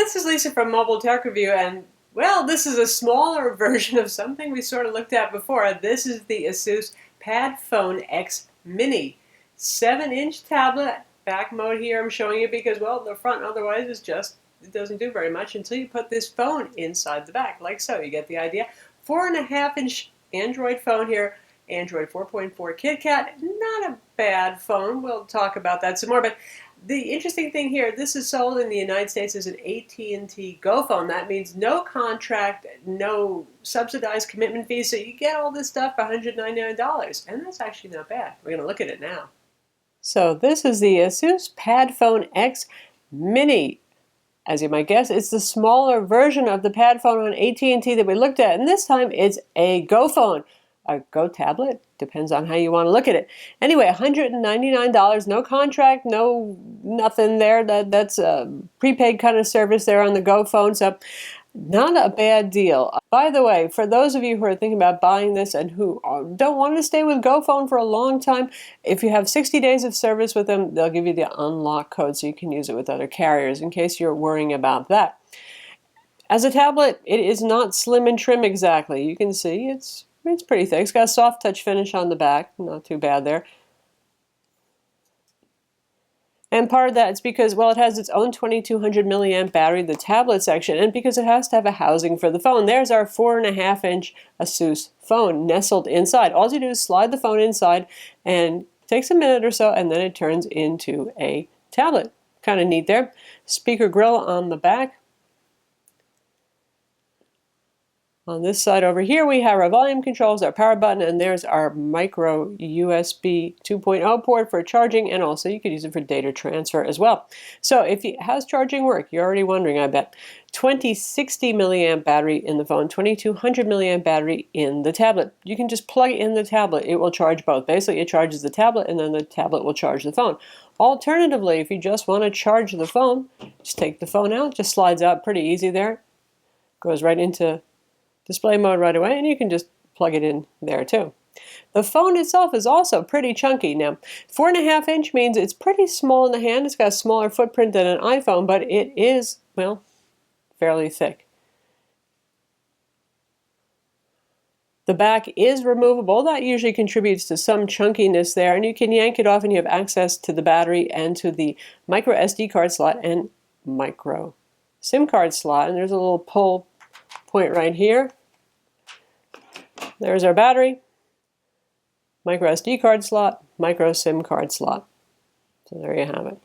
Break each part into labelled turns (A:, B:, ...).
A: This is Lisa from Mobile Tech Review, and well, this is a smaller version of something we sort of looked at before. This is the ASUS PadFone X Mini. 7-inch tablet. Back mode here I'm showing you because, well, the front otherwise is just, it doesn't do very much until you put this phone inside the back, like so. You get the idea. 4.5-inch Android phone here. Android 4.4 KitKat. Not a bad phone. We'll talk about that some more, but the interesting thing here, this is sold in the United States as an AT&T GoPhone. That means no contract, no subsidized commitment fees, so you get all this stuff for $199, and that's actually not bad. We're going to look at it now. So this is the ASUS PadFone X Mini. As you might guess, it's the smaller version of the PadFone on AT&T that we looked at, and this time it's a GoPhone. A Go tablet? Depends on how you want to look at it. Anyway, $199, no contract, no nothing there. That's a prepaid kind of service there on the GoPhone, so not a bad deal. By the way, for those of you who are thinking about buying this and who don't want to stay with GoPhone for a long time, if you have 60 days of service with them, they'll give you the unlock code so you can use it with other carriers in case you're worrying about that. As a tablet, it is not slim and trim exactly. You can see it's pretty thick. It's got a soft touch finish on the back. Not too bad there. And part of that is because, well, it has its own 2200 milliamp battery, the tablet section, and because it has to have a housing for the phone. There's our 4.5-inch ASUS phone nestled inside. All you do is slide the phone inside, and it takes a minute or so, and then it turns into a tablet. Kind of neat there. Speaker grill on the back. On this side over here, we have our volume controls, our power button, and there's our micro USB 2.0 port for charging, and also you could use it for data transfer as well. So how's charging work? You're already wondering, I bet. 2060 milliamp battery in the phone, 2200 milliamp battery in the tablet. You can just plug in the tablet. It will charge both. Basically, it charges the tablet, and then the tablet will charge the phone. Alternatively, if you just want to charge the phone, just take the phone out. Just slides out pretty easy there. Goes right into display mode right away, and you can just plug it in there too. The phone itself is also pretty chunky. Now, 4.5-inch means it's pretty small in the hand. It's got a smaller footprint than an iPhone, but it is, well, fairly thick. The back is removable. That usually contributes to some chunkiness there, and you can yank it off and you have access to the battery and to the microSD card slot and micro SIM card slot, and there's a little pull point right here. There's our battery, micro SD card slot, micro SIM card slot. So there you have it.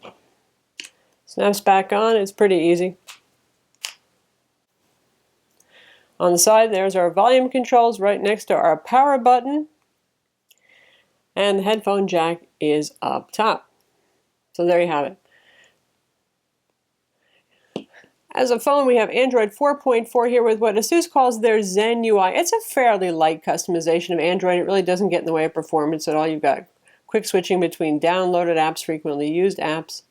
A: Snaps back on. It's pretty easy. On the side, there's our volume controls right next to our power button, and the headphone jack is up top. So there you have it. As a phone, we have Android 4.4 here with what ASUS calls their ZenUI. It's a fairly light customization of Android. It really doesn't get in the way of performance at all. You've got quick switching between downloaded apps, frequently used apps.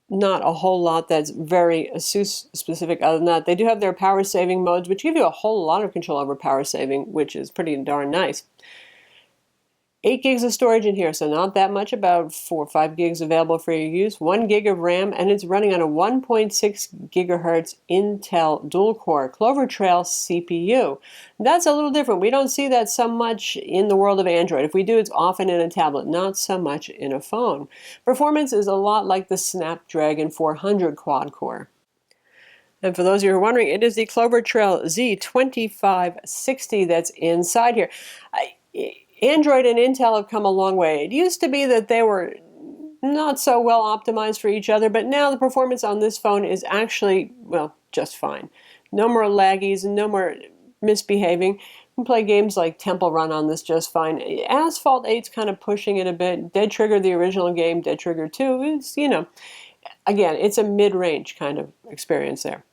A: Not a whole lot that's very ASUS specific other than that. They do have their power saving modes, which give you a whole lot of control over power saving, which is pretty darn nice. 8 gigs of storage in here, so not that much, about 4 or 5 gigs available for your use. 1 gig of RAM, and it's running on a 1.6 gigahertz Intel dual-core Clover Trail CPU. That's a little different. We don't see that so much in the world of Android. If we do, it's often in a tablet, not so much in a phone. Performance is a lot like the Snapdragon 400 quad-core. And for those of you who are wondering, it is the Clover Trail Z2560 that's inside here. Android and Intel have come a long way. It used to be that they were not so well optimized for each other, but now the performance on this phone is actually, well, just fine. No more laggies and no more misbehaving. You can play games like Temple Run on this just fine. Asphalt 8's kind of pushing it a bit. Dead Trigger, the original game, Dead Trigger 2, it's, you know, again, it's a mid-range kind of experience there.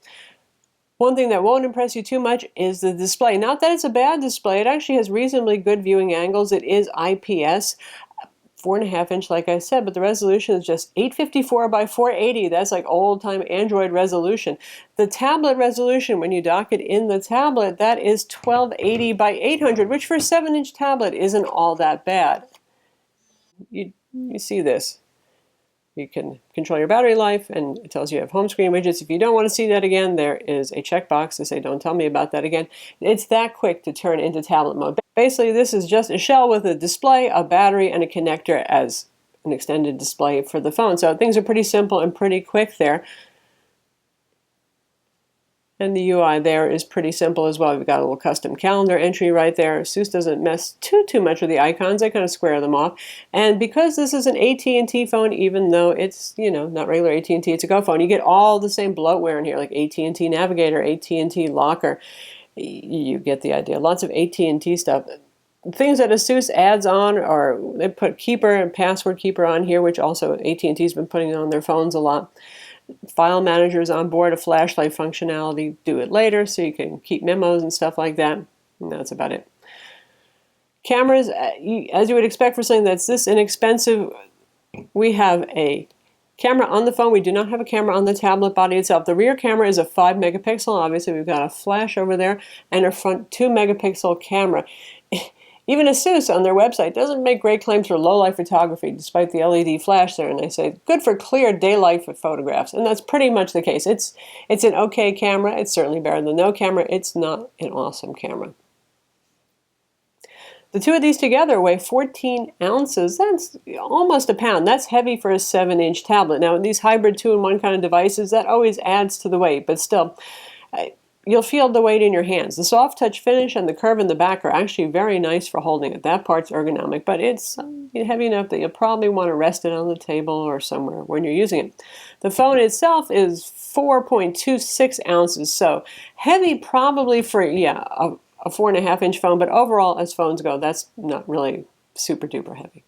A: One thing that won't impress you too much is the display. Not that it's a bad display. It actually has reasonably good viewing angles. It is IPS, 4.5-inch like I said, but the resolution is just 854 by 480. That's like old-time Android resolution. The tablet resolution, when you dock it in the tablet, that is 1280 by 800, which for a 7-inch tablet isn't all that bad. You see this. You can control your battery life, and it tells you have home screen widgets. If you don't want to see that again, there is a checkbox to say don't tell me about that again. It's that quick to turn into tablet mode. Basically, this is just a shell with a display, a battery, and a connector as an extended display for the phone. So things are pretty simple and pretty quick there. And the UI there is pretty simple as well. We've got a little custom calendar entry right there. ASUS doesn't mess too much with the icons. They kind of square them off. And because this is an AT&T phone, even though it's, you know, not regular AT&T, it's a GoPhone, you get all the same bloatware in here, like AT&T Navigator, AT&T Locker. You get the idea. Lots of AT&T stuff. Things that ASUS adds on are, they put Keeper and Password Keeper on here, which also AT&T's been putting on their phones a lot. File managers on board, a flashlight functionality, do it later, so you can keep memos and stuff like that. And that's about it. Cameras, as you would expect for something that's this inexpensive, we have a camera on the phone. We do not have a camera on the tablet body itself. The rear camera is a 5 megapixel. Obviously, we've got a flash over there, and a front 2 megapixel camera. Even ASUS on their website doesn't make great claims for low-light photography, despite the LED flash there, and they say good for clear daylight photographs, and that's pretty much the case. It's an okay camera. It's certainly better than no camera. It's not an awesome camera. The two of these together weigh 14 ounces. That's almost a pound. That's heavy for a 7-inch tablet. Now, these hybrid 2-in-1 kind of devices, that always adds to the weight, but still, you'll feel the weight in your hands. The soft touch finish and the curve in the back are actually very nice for holding it. That part's ergonomic, but it's heavy enough that you'll probably want to rest it on the table or somewhere when you're using it. The phone itself is 4.26 ounces, so heavy probably for, yeah, a 4.5-inch phone, but overall, as phones go, that's not really super duper heavy.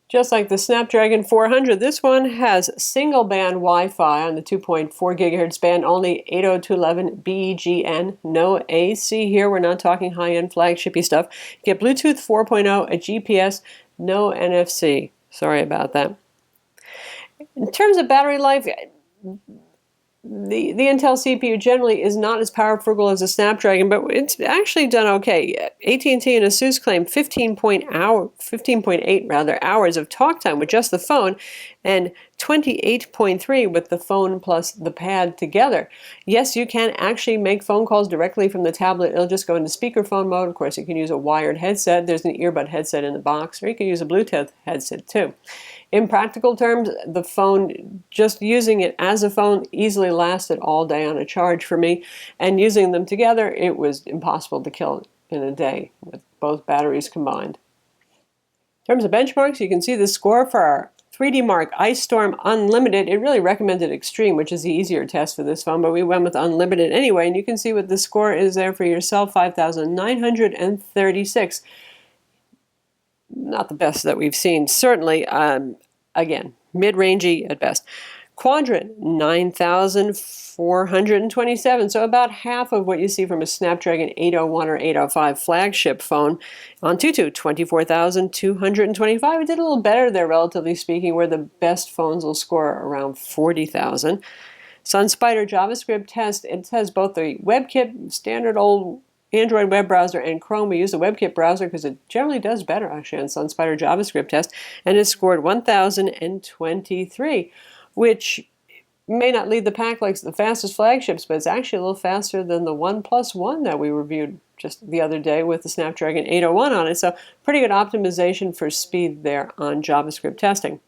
A: Just like the Snapdragon 400, this one has single band Wi-Fi on the 2.4 gigahertz band, only 802.11 BEGN, no AC here. We're not talking high-end flagshipy stuff. You get Bluetooth 4.0, a GPS, no NFC. Sorry about that. In terms of battery life, the Intel CPU generally is not as power frugal as a Snapdragon, but it's actually done okay. AT&T and ASUS claim 15.8 hours of talk time with just the phone, and 28.3 with the phone plus the pad together. Yes, you can actually make phone calls directly from the tablet. It'll just go into speakerphone mode. Of course, you can use a wired headset. There's an earbud headset in the box, or you can use a Bluetooth headset too. In practical terms, the phone, just using it as a phone, easily lasted all day on a charge for me. And using them together, it was impossible to kill in a day with both batteries combined. In terms of benchmarks, you can see the score for our 3D Mark Ice Storm Unlimited. It really recommended Extreme, which is the easier test for this phone, but we went with Unlimited anyway, and you can see what the score is there for yourself, 5,936. Not the best that we've seen, certainly. Again, mid-rangey at best. Quadrant, 9,427, so about half of what you see from a Snapdragon 801 or 805 flagship phone. Antutu, 24,225. It did a little better there, relatively speaking, where the best phones will score around 40,000. SunSpider JavaScript test, it has both the WebKit, standard old Android web browser, and Chrome. We use the WebKit browser because it generally does better actually on SunSpider JavaScript test, and it scored 1,023, which may not lead the pack like the fastest flagships, but it's actually a little faster than the OnePlus One that we reviewed just the other day with the Snapdragon 801 on it. So pretty good optimization for speed there on JavaScript testing.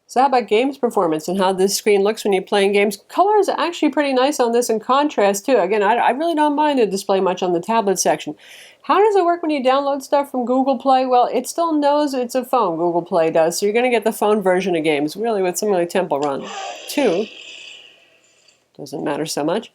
A: So how about games performance and how this screen looks when you're playing games? Color is actually pretty nice on this, in contrast too. Again, I really don't mind the display much on the tablet section. How does it work when you download stuff from Google Play? Well, it still knows it's a phone, Google Play does, so you're going to get the phone version of games, really with something like Temple Run 2. Doesn't matter so much.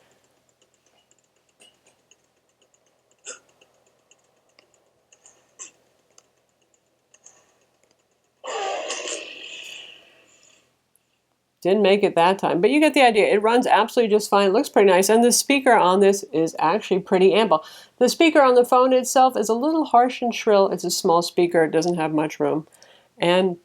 A: Didn't make it that time, but you get the idea. It runs absolutely just fine. It looks pretty nice, and the speaker on this is actually pretty ample. The speaker on the phone itself is a little harsh and shrill. It's a small speaker. It doesn't have much room. And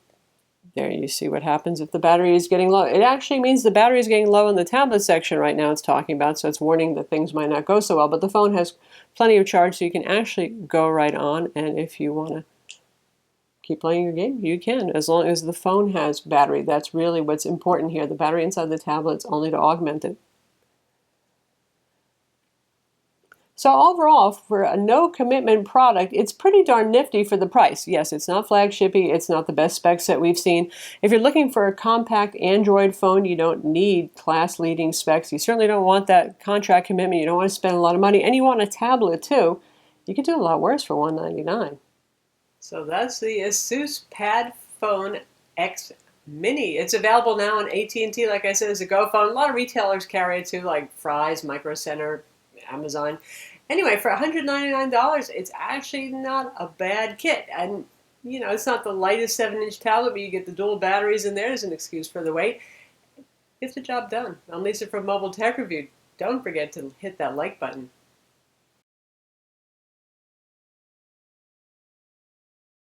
A: there you see what happens if the battery is getting low. It actually means the battery is getting low in the tablet section right now it's talking about, so it's warning that things might not go so well. But the phone has plenty of charge, so you can actually go right on, and if you want to keep playing your game, you can, as long as the phone has battery. That's really what's important here. The battery inside the tablet's only to augment it. So overall, for a no-commitment product, it's pretty darn nifty for the price. Yes, it's not flagshipy, it's not the best specs that we've seen. If you're looking for a compact Android phone, you don't need class-leading specs. You certainly don't want that contract commitment. You don't want to spend a lot of money, and you want a tablet too. You could do a lot worse for $199. So that's the ASUS PadFone X Mini. It's available now on AT&T, like I said, as a GoPhone. A lot of retailers carry it too, like Fry's, Micro Center, Amazon. Anyway, for $199, it's actually not a bad kit. And, you know, it's not the lightest 7-inch tablet, but you get the dual batteries in there. There's an excuse for the weight. Gets the job done. I'm Lisa from Mobile Tech Review. Don't forget to hit that like button.